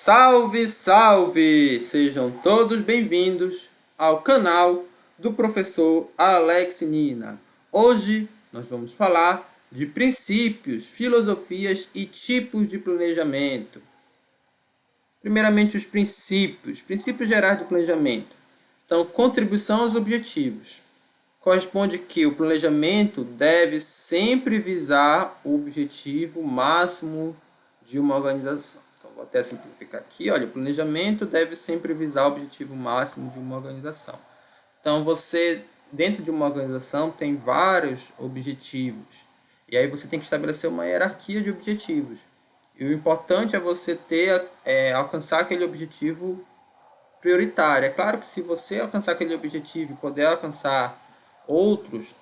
Salve, salve! Sejam todos bem-vindos ao canal do professor Alex Nina. Hoje nós vamos falar de princípios, filosofias e tipos de planejamento. Primeiramente, os princípios gerais do planejamento. Então, contribuição aos objetivos. Corresponde que o planejamento deve sempre visar o objetivo máximo de uma organização. Então, vou até simplificar aqui. Olha, o planejamento deve sempre visar o objetivo máximo de uma organização. Então, você, dentro de uma organização, tem vários objetivos. E aí você tem que estabelecer uma hierarquia de objetivos. E o importante é você alcançar aquele objetivo prioritário. É claro que se você alcançar aquele objetivo e poder alcançar outros,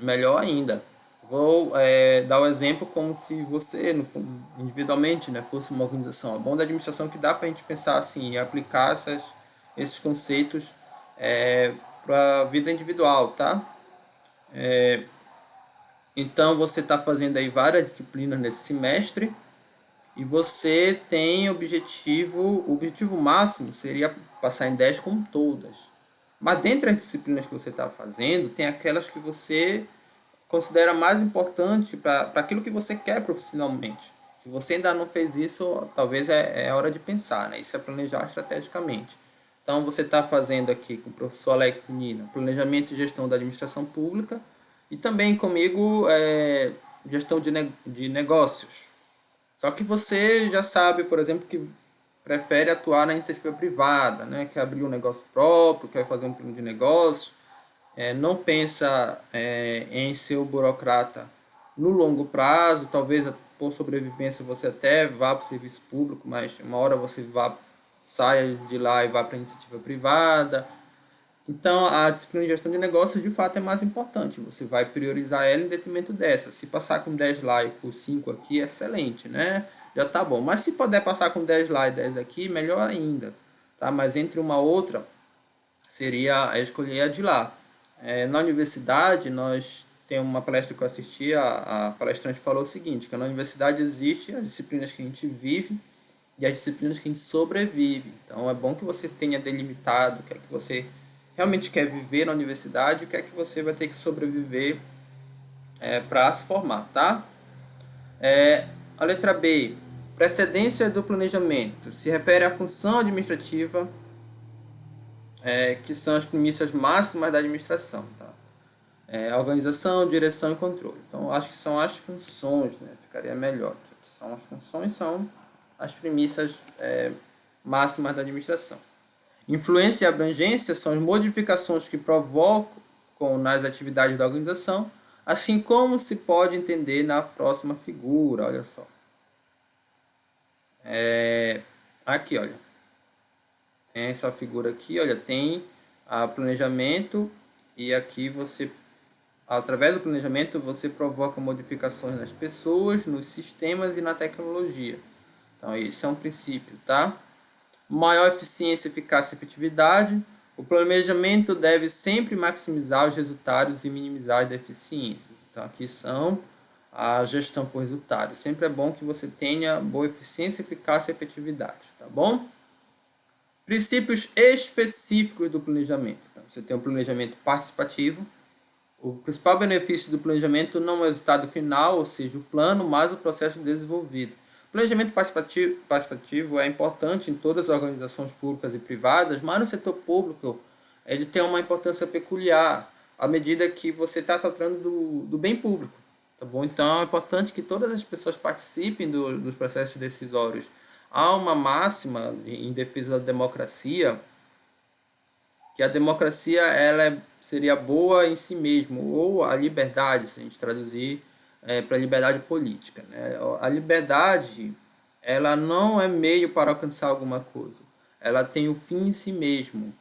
melhor ainda. Vou dar o exemplo como se você, individualmente, fosse uma organização. É bom da administração que dá para a gente pensar assim e aplicar esses conceitos para a vida individual, tá? Então, você está fazendo aí várias disciplinas nesse semestre e você tem o objetivo máximo seria passar em 10 com todas. Mas dentre as disciplinas que você está fazendo, tem aquelas que você considera mais importante para aquilo que você quer profissionalmente. Se você ainda não fez isso, talvez é hora de pensar, né? Isso é planejar estrategicamente. Então, você está fazendo aqui com o professor Alex Nina, planejamento e gestão da administração pública, e também comigo, gestão de negócios. Só que você já sabe, por exemplo, que prefere atuar na iniciativa privada, né? Quer abrir um negócio próprio, quer fazer um plano de negócio, não pensa em ser o burocrata no longo prazo, talvez por sobrevivência você até vá para o serviço público, mas uma hora você saia de lá e vá para a iniciativa privada. Então, a disciplina de gestão de negócios, de fato, é mais importante. Você vai priorizar ela em detrimento dessa. Se passar com 10 lá e com 5 aqui, é excelente, né? Já tá bom. Mas se puder passar com 10 lá e 10 aqui, melhor ainda. Tá? Mas entre uma outra, seria escolher a de lá. Na universidade, nós tem uma palestra que eu assisti, a palestrante falou o seguinte, que na universidade existe as disciplinas que a gente vive e as disciplinas que a gente sobrevive. Então, é bom que você tenha delimitado o que é que você realmente quer viver na universidade e o que é que você vai ter que sobreviver para se formar, tá? A letra B, precedência do planejamento, se refere à função administrativa, que são as premissas máximas da administração, tá? Organização, direção e controle. Então, acho que são as funções, né? Ficaria melhor. São as funções, são as premissas máximas da administração. Influência e abrangência são as modificações que provocam nas atividades da organização, assim como se pode entender na próxima figura, olha só. Aqui, olha. Tem essa figura aqui, olha, tem planejamento e aqui você, através do planejamento, você provoca modificações nas pessoas, nos sistemas e na tecnologia. Então, esse é um princípio, tá? Maior eficiência, eficácia e efetividade. O planejamento deve sempre maximizar os resultados e minimizar as deficiências. Então, aqui são a gestão por resultados. Sempre é bom que você tenha boa eficiência, eficácia e efetividade, tá bom? Princípios específicos do planejamento. Então, você tem um planejamento participativo. O principal benefício do planejamento não é o resultado final, ou seja, o plano, mas o processo desenvolvido. O planejamento participativo é importante em todas as organizações públicas e privadas, mas no setor público ele tem uma importância peculiar à medida que você está tratando do bem público. Tá bom? Então é importante que todas as pessoas participem dos processos decisórios. Há uma máxima em defesa da democracia, que a democracia seria boa em si mesmo, ou a liberdade, se a gente traduzir para a liberdade política, né? A liberdade, ela não é meio para alcançar alguma coisa, ela tem o fim em si mesmo.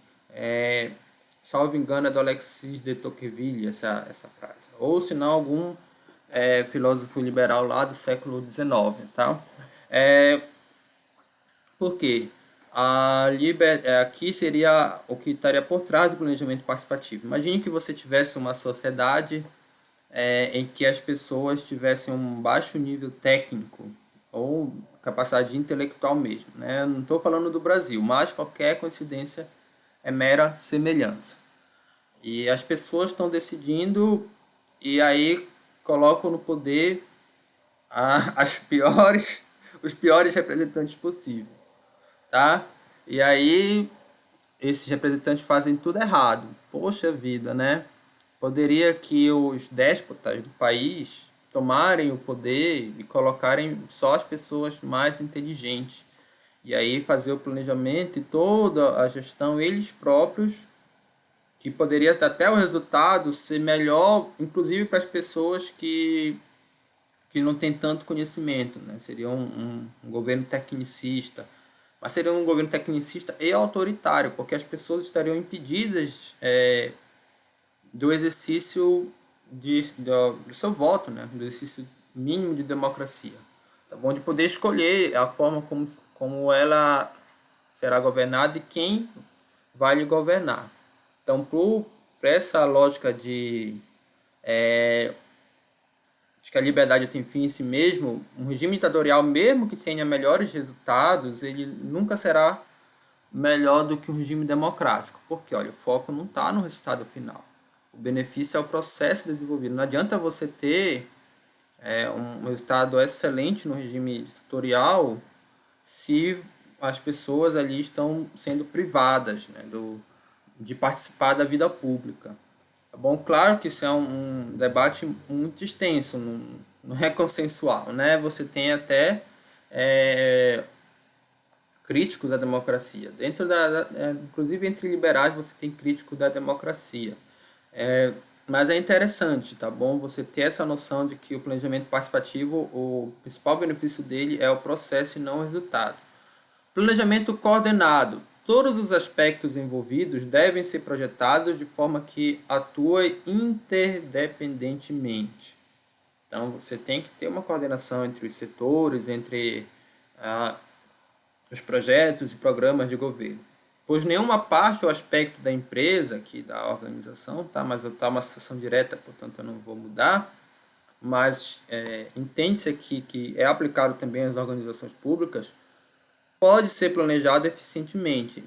Salvo engano, é do Alexis de Tocqueville essa frase, ou se não algum filósofo liberal lá do século XIX, tá? Por quê? Aqui seria o que estaria por trás do planejamento participativo. Imagine que você tivesse uma sociedade em que as pessoas tivessem um baixo nível técnico ou capacidade intelectual mesmo, né? Não estou falando do Brasil, mas qualquer coincidência é mera semelhança. E as pessoas estão decidindo e aí colocam no poder os piores representantes possíveis, tá? E aí esses representantes fazem tudo errado. Poxa vida, né? Poderia que os déspotas do país tomarem o poder e colocarem só as pessoas mais inteligentes. E aí fazer o planejamento e toda a gestão eles próprios, que poderia até o resultado ser melhor, inclusive para as pessoas que não têm tanto conhecimento, né? Seria um governo tecnicista, mas seria um governo tecnicista e autoritário, porque as pessoas estariam impedidas do exercício do seu voto, né? Do exercício mínimo de democracia, tá bom? De poder escolher a forma como ela será governada e quem vai lhe governar. Então, para essa lógica de que a liberdade tem fim em si mesmo, um regime ditatorial, mesmo que tenha melhores resultados, ele nunca será melhor do que um regime democrático. Porque, olha, o foco não está no resultado final. O benefício é o processo desenvolvido. Não adianta você ter um resultado excelente no regime ditatorial se as pessoas ali estão sendo privadas, né, de participar da vida pública. Tá bom? Claro que isso é um debate muito extenso, não é consensual, né? Você tem até críticos da democracia. Inclusive entre liberais você tem críticos da democracia. Mas é interessante, tá bom? Você ter essa noção de que o planejamento participativo, o principal benefício dele é o processo e não o resultado. Planejamento coordenado. Todos os aspectos envolvidos devem ser projetados de forma que atue interdependentemente. Então, você tem que ter uma coordenação entre os setores, entre os projetos e programas de governo. Pois nenhuma parte ou aspecto da empresa, aqui da organização, tá? Mas está uma citação direta, portanto eu não vou mudar, mas entende-se aqui que é aplicado também às organizações públicas, pode ser planejado eficientemente,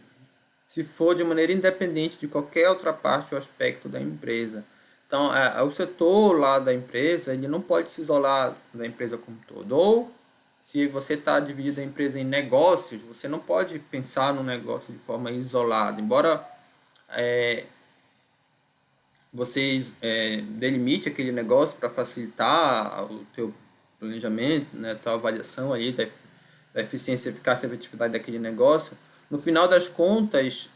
se for de maneira independente de qualquer outra parte ou aspecto da empresa. Então, o setor lá da empresa, ele não pode se isolar da empresa como um todo. Ou, se você está dividindo a empresa em negócios, você não pode pensar no negócio de forma isolada. Embora você delimite aquele negócio para facilitar o teu planejamento, né, a tua avaliação ali da eficiência, eficácia e efetividade daquele negócio, no final das contas,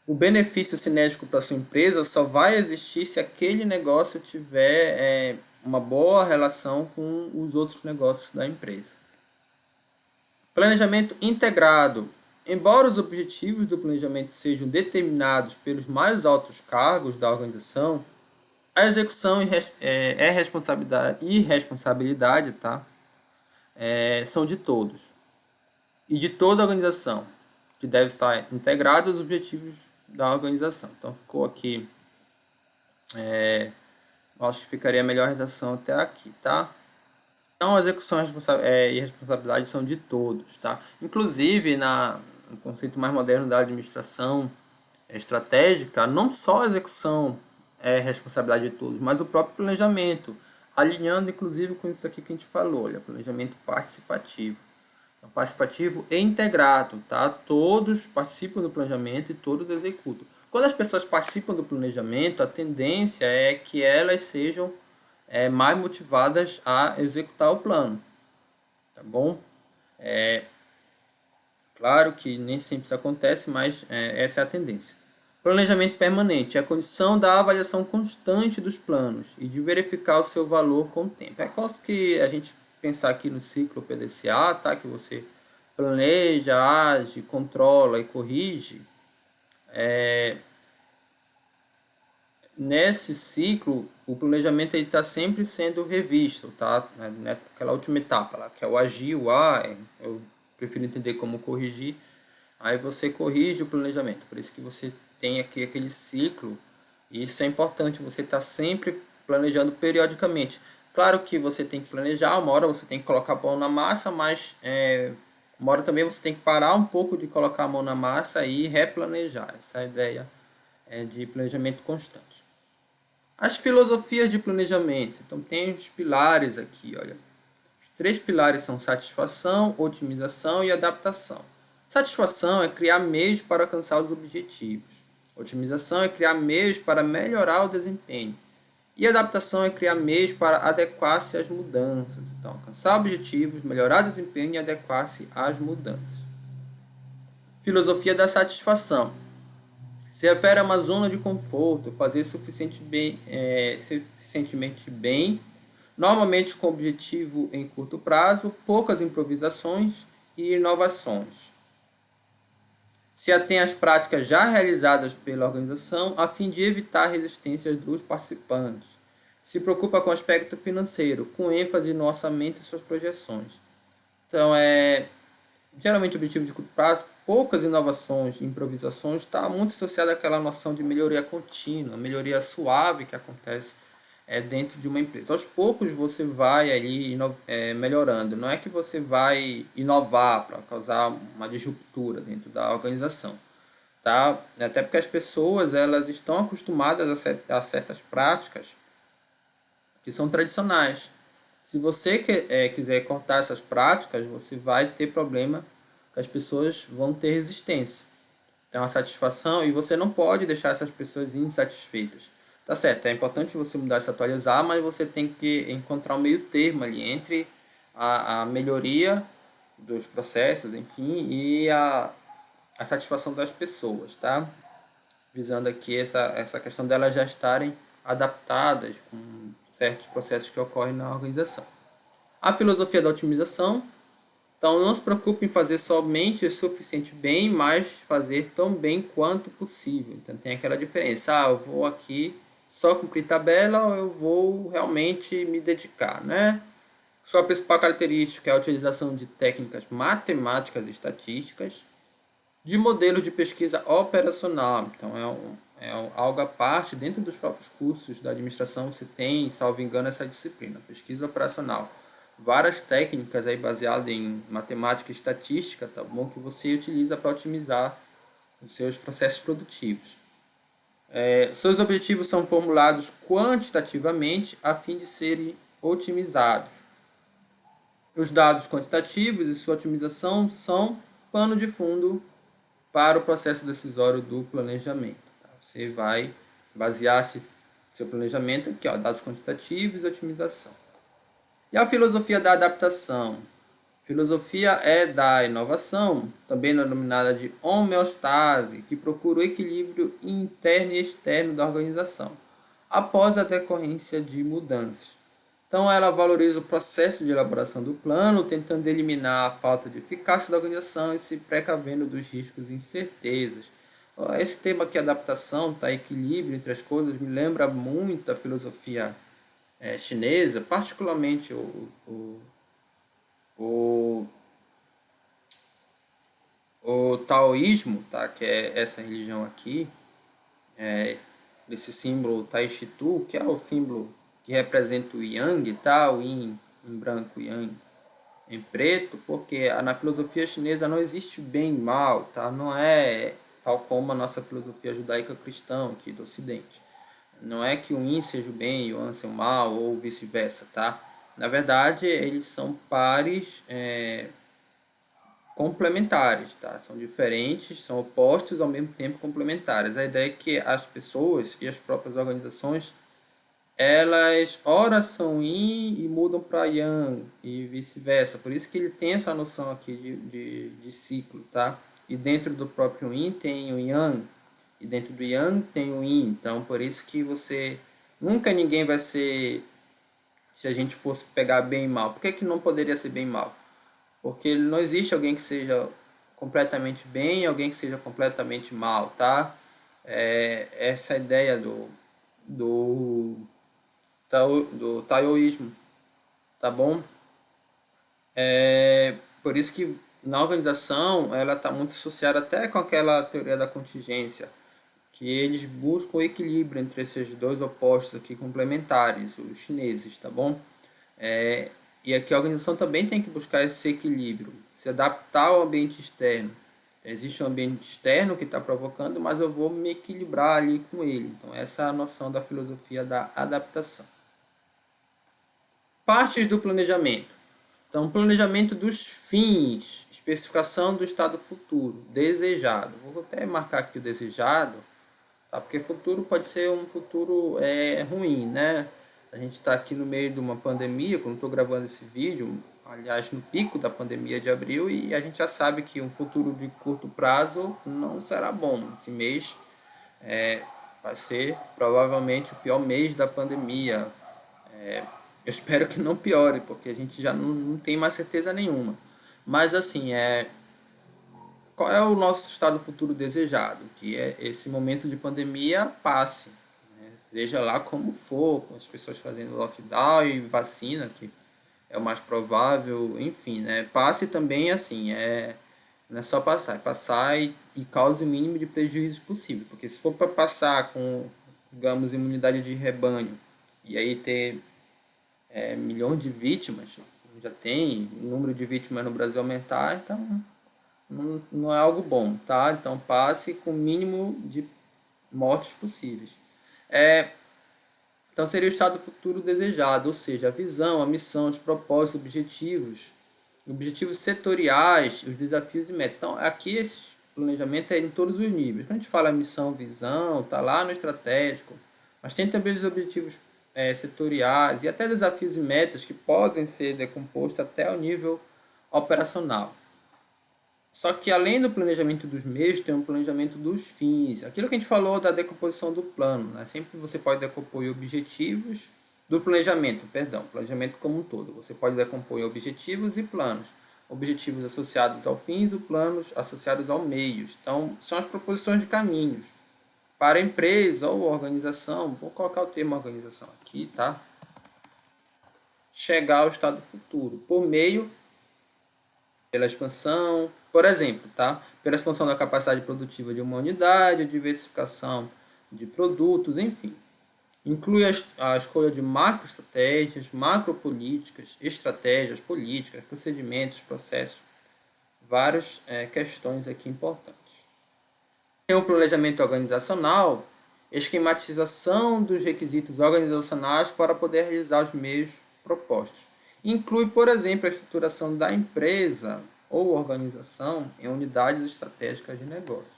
o benefício cinético para sua empresa só vai existir se aquele negócio tiver uma boa relação com os outros negócios da empresa. Planejamento integrado. Embora os objetivos do planejamento sejam determinados pelos mais altos cargos da organização, a execução é responsabilidade e responsabilidade, tá? São de todos e de toda a organização, que deve estar integrado aos objetivos da organização. Então ficou aqui, acho que ficaria a melhor redação até aqui, tá? Então a execução e responsabilidade são de todos, tá? Inclusive no conceito mais moderno da administração estratégica, não só a execução é responsabilidade de todos, mas o próprio planejamento, alinhando inclusive com isso aqui que a gente falou, olha, planejamento participativo. Então, participativo e integrado, tá? Todos participam do planejamento e todos executam. Quando as pessoas participam do planejamento, a tendência é que elas sejam mais motivadas a executar o plano, tá bom? Claro que nem sempre isso acontece, mas essa é a tendência. Planejamento permanente é a condição da avaliação constante dos planos e de verificar o seu valor com o tempo. É como que a gente pensar aqui no ciclo PDCA, tá? Que você planeja, age, controla e corrige. Nesse ciclo, o planejamento está sempre sendo revisto, tá? Aquela última etapa lá, que é o agir, o A, eu prefiro entender como corrigir. Aí você corrige o planejamento, por isso que você tem aqui aquele ciclo, e isso é importante, você está sempre planejando periodicamente. Claro que você tem que planejar, uma hora você tem que colocar a mão na massa, mas uma hora também você tem que parar um pouco de colocar a mão na massa e replanejar. Essa é a ideia de planejamento constante. As filosofias de planejamento. Então tem os pilares aqui, olha. Os 3 pilares são satisfação, otimização e adaptação. Satisfação é criar meios para alcançar os objetivos. Otimização é criar meios para melhorar o desempenho. E adaptação é criar meios para adequar-se às mudanças. Então, alcançar objetivos, melhorar o desempenho e adequar-se às mudanças. Filosofia da satisfação. Se refere a uma zona de conforto, fazer suficientemente bem, normalmente com objetivo em curto prazo, poucas improvisações e inovações. Se atém às práticas já realizadas pela organização, a fim de evitar resistências dos participantes. Se preocupa com o aspecto financeiro, com ênfase no orçamento e suas projeções. Então, geralmente objetivo de curto prazo, poucas inovações, improvisações, está muito associado àquela noção de melhoria contínua, melhoria suave que acontece dentro de uma empresa. Aos poucos você vai ali melhorando, não é que você vai inovar para causar uma disruptura dentro da organização, tá? Até porque as pessoas elas estão acostumadas a certas práticas que são tradicionais. Se você quiser cortar essas práticas, você vai ter problema, que as pessoas vão ter resistência. Então, a satisfação, e você não pode deixar essas pessoas insatisfeitas. Tá certo, é importante você mudar e se atualizar, mas você tem que encontrar um meio termo ali entre a melhoria dos processos, enfim, e a satisfação das pessoas, tá? Visando aqui essa questão delas já estarem adaptadas com certos processos que ocorrem na organização. A filosofia da otimização. Então, não se preocupe em fazer somente o suficiente bem, mas fazer tão bem quanto possível. Então, tem aquela diferença. Eu vou aqui só cumprir tabela ou eu vou realmente me dedicar, né? Sua principal característica é a utilização de técnicas matemáticas e estatísticas, de modelos de pesquisa operacional. Então, algo à parte, dentro dos próprios cursos da administração, você tem, salvo engano, essa disciplina, pesquisa operacional. Várias técnicas aí baseadas em matemática e estatística, tá bom? Que você utiliza para otimizar os seus processos produtivos. Seus objetivos são formulados quantitativamente a fim de serem otimizados. Os dados quantitativos e sua otimização são pano de fundo para o processo decisório do planejamento. Tá? Você vai basear seu planejamento aqui, dados quantitativos e otimização. E a filosofia da adaptação? Filosofia é da inovação, também denominada de homeostase, que procura o equilíbrio interno e externo da organização, após a decorrência de mudanças. Então, ela valoriza o processo de elaboração do plano, tentando eliminar a falta de eficácia da organização e se precavendo dos riscos e incertezas. Esse tema aqui, adaptação, tá? Equilíbrio entre as coisas, me lembra muito a filosofia chinesa, particularmente o taoísmo, tá? Que é essa religião aqui, esse símbolo Tai Chi Tu, que é o símbolo que representa o Yang, tá? O Yin em branco, Yang em preto, porque na filosofia chinesa não existe bem e mal, tá? Não é tal como a nossa filosofia judaica cristã aqui do Ocidente. Não é que o Yin seja o bem e o Yang seja o mal, ou vice-versa, tá? Na verdade, eles são pares complementares, tá? São diferentes, são opostos ao mesmo tempo complementares. A ideia é que as pessoas e as próprias organizações, elas ora são Yin e mudam para Yang e vice-versa. Por isso que ele tem essa noção aqui de ciclo, tá? E dentro do próprio Yin tem o Yang, e dentro do Yang tem o Yin. Então, por isso que nunca ninguém vai ser, se a gente fosse pegar bem e mal. Por que não poderia ser bem e mal? Porque não existe alguém que seja completamente bem e alguém que seja completamente mal, tá? Essa ideia do taoísmo, tá bom? Por isso que na organização ela está muito associada até com aquela teoria da contingência, que eles buscam o equilíbrio entre esses dois opostos aqui complementares, os chineses, tá bom? E aqui a organização também tem que buscar esse equilíbrio, se adaptar ao ambiente externo. Existe um ambiente externo que está provocando, mas eu vou me equilibrar ali com ele. Então, essa é a noção da filosofia da adaptação. Partes do planejamento. Então, planejamento dos fins, especificação do estado futuro, desejado. Vou até marcar aqui o desejado, tá? Porque futuro pode ser um futuro ruim, né? A gente está aqui no meio de uma pandemia, quando estou gravando esse vídeo, aliás, no pico da pandemia de abril, e a gente já sabe que um futuro de curto prazo não será bom. Esse mês vai ser provavelmente o pior mês da pandemia. Eu espero que não piore, porque a gente já não tem mais certeza nenhuma. Mas assim, qual é o nosso estado futuro desejado? Que esse momento de pandemia passe, né? Seja lá como for, com as pessoas fazendo lockdown e vacina, que é o mais provável, enfim, né? Passe também assim, não é só passar, é passar e cause o mínimo de prejuízos possível. Porque se for para passar com, digamos, imunidade de rebanho, e aí ter milhões de vítimas, já tem o número de vítimas no Brasil aumentar, então não é algo bom, tá? Então passe com o mínimo de mortes possíveis. Então seria o estado futuro desejado, ou seja, a visão, a missão, os propósitos, objetivos setoriais, os desafios e metas. Então aqui esse planejamento é em todos os níveis. Quando a gente fala missão, visão, tá lá no estratégico, mas tem também os objetivos setoriais e até desafios e metas que podem ser decompostos até o nível operacional. Só que além do planejamento dos meios, tem um planejamento dos fins. Aquilo que a gente falou da decomposição do plano, né? Sempre você pode decompor em objetivos do planejamento, planejamento como um todo. Você pode decompor em objetivos e planos. Objetivos associados ao fins e planos associados ao meios. Então, são as proposições de caminhos para a empresa ou organização. Vou colocar o termo organização aqui, tá? Chegar ao estado futuro por meio pela expansão, por exemplo, tá? Pela expansão da capacidade produtiva de uma unidade, diversificação de produtos, enfim. Inclui a escolha de macroestratégias, macropolíticas, estratégias políticas, procedimentos, processos, várias questões aqui importantes. Tem o planejamento organizacional, esquematização dos requisitos organizacionais para poder realizar os meios propostos. Inclui, por exemplo, a estruturação da empresa ou organização em unidades estratégicas de negócio.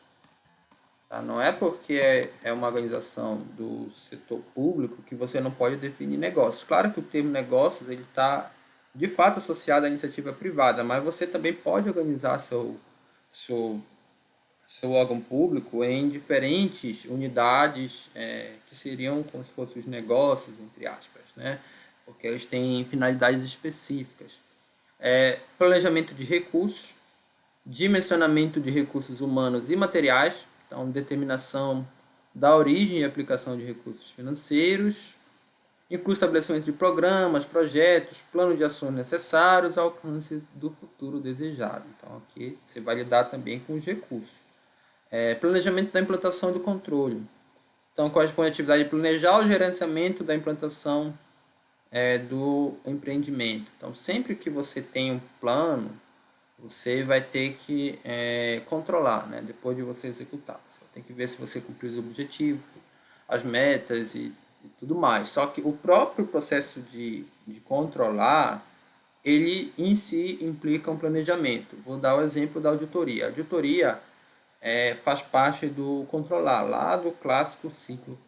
Tá? Não é porque é uma organização do setor público que você não pode definir negócios. Claro que o termo negócios ele está de fato associado à iniciativa privada, mas você também pode organizar seu órgão público em diferentes unidades que seriam como se fossem os negócios, entre aspas, né? Porque eles têm finalidades específicas. Planejamento de recursos, dimensionamento de recursos humanos e materiais, então determinação da origem e aplicação de recursos financeiros, inclui estabelecimento de programas, projetos, planos de ações necessários ao alcance do futuro desejado. Então aqui você vai lidar também com os recursos. Planejamento da implantação do controle. Então corresponde à atividade de planejar o gerenciamento da implantação do empreendimento. Então sempre que você tem um plano, você vai ter que controlar, né? Depois de você executar. Você vai ter que ver se você cumpriu os objetivos, as metas e tudo mais. Só que o próprio processo de controlar, ele em si implica um planejamento. Vou dar o exemplo da auditoria. A auditoria faz parte do controlar, lá do clássico ciclo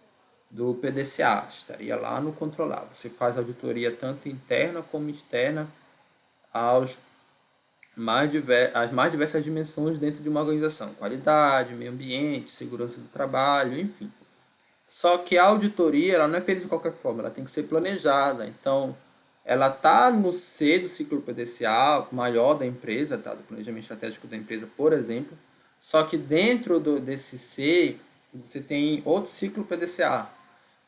do PDCA, estaria lá no controlar. Você faz auditoria tanto interna como externa as mais diversas dimensões dentro de uma organização, qualidade, meio ambiente, segurança do trabalho, enfim. Só que a auditoria ela não é feita de qualquer forma, ela tem que ser planejada. Então, ela está no C do ciclo PDCA maior da empresa, tá? Do planejamento estratégico da empresa, por exemplo. Só que dentro desse C, você tem outro ciclo PDCA,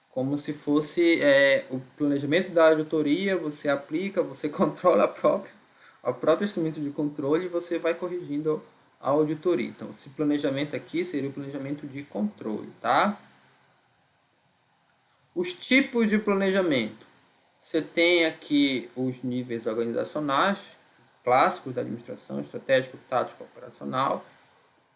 como se fosse o planejamento da auditoria, você aplica, você controla a próprio instrumento de controle e você vai corrigindo a auditoria. Então, esse planejamento aqui seria o planejamento de controle, tá? Os tipos de planejamento Você tem aqui os níveis organizacionais clássicos da administração, estratégico, tático, operacional,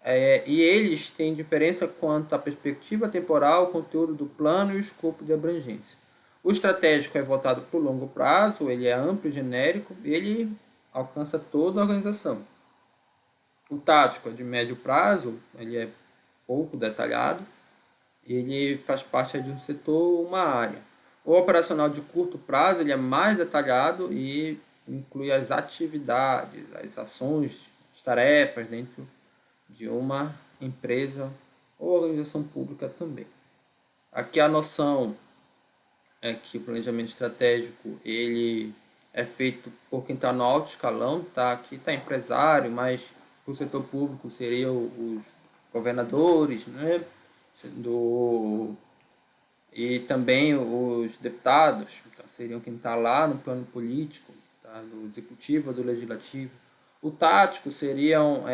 e eles têm diferença quanto à perspectiva temporal, conteúdo do plano e o escopo de abrangência. O estratégico é voltado para o longo prazo, ele é amplo e genérico, ele alcança toda a organização. O tático é de médio prazo, ele é pouco detalhado, ele faz parte de um setor, uma área. O operacional de curto prazo, ele é mais detalhado e inclui as atividades, as ações, as tarefas dentro de uma empresa ou organização pública também. Aqui a noção é que o planejamento estratégico ele é feito por quem está no alto escalão, tá? Aqui está empresário, mas o setor público seria os governadores, né? E também os deputados, então, seriam quem está lá no plano político, tá? Do executivo ou do legislativo. O tático seriam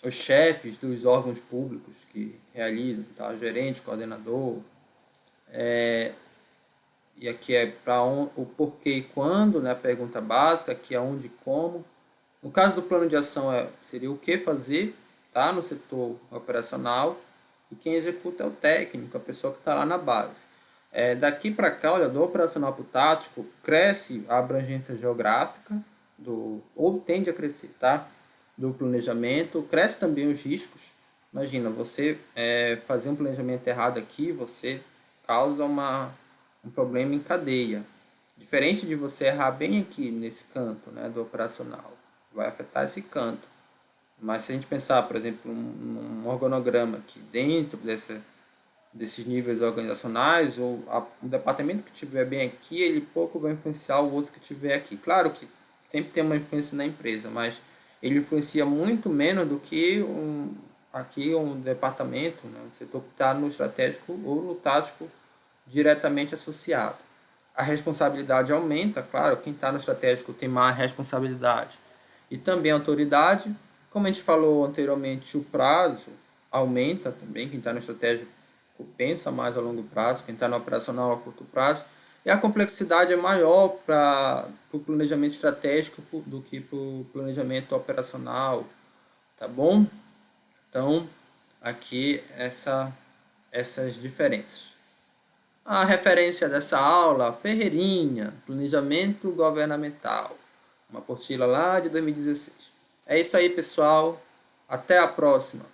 os chefes dos órgãos públicos que realizam, tá? Gerente, coordenador, e aqui é para o porquê e quando, né? A pergunta básica, aqui é onde e como. No caso do plano de ação, seria o que fazer, tá? No setor operacional, e quem executa é o técnico, a pessoa que está lá na base. Daqui para cá, olha, do operacional para o tático, cresce a abrangência geográfica, ou tende a crescer, tá? Do planejamento, cresce também os riscos. Imagina, você fazer um planejamento errado aqui, você causa um problema em cadeia. Diferente de você errar bem aqui nesse canto, né, do operacional, vai afetar esse canto. Mas se a gente pensar, por exemplo, um organograma aqui dentro desses níveis organizacionais, ou o departamento que estiver bem aqui, ele pouco vai influenciar o outro que estiver aqui. Claro que sempre tem uma influência na empresa, mas ele influencia muito menos do que um departamento, né, um setor que está no estratégico ou no tático diretamente associado. A responsabilidade aumenta, claro, quem está no estratégico tem mais responsabilidade. E também a autoridade, como a gente falou anteriormente, o prazo aumenta também, quem está no estratégico pensa mais a longo prazo, quem está no operacional a curto prazo, e a complexidade é maior para o planejamento estratégico do que para o planejamento operacional, tá bom? Então, aqui essas diferenças. A referência dessa aula, Ferreirinha, Planejamento Governamental, uma apostila lá de 2016. É isso aí, pessoal. Até a próxima.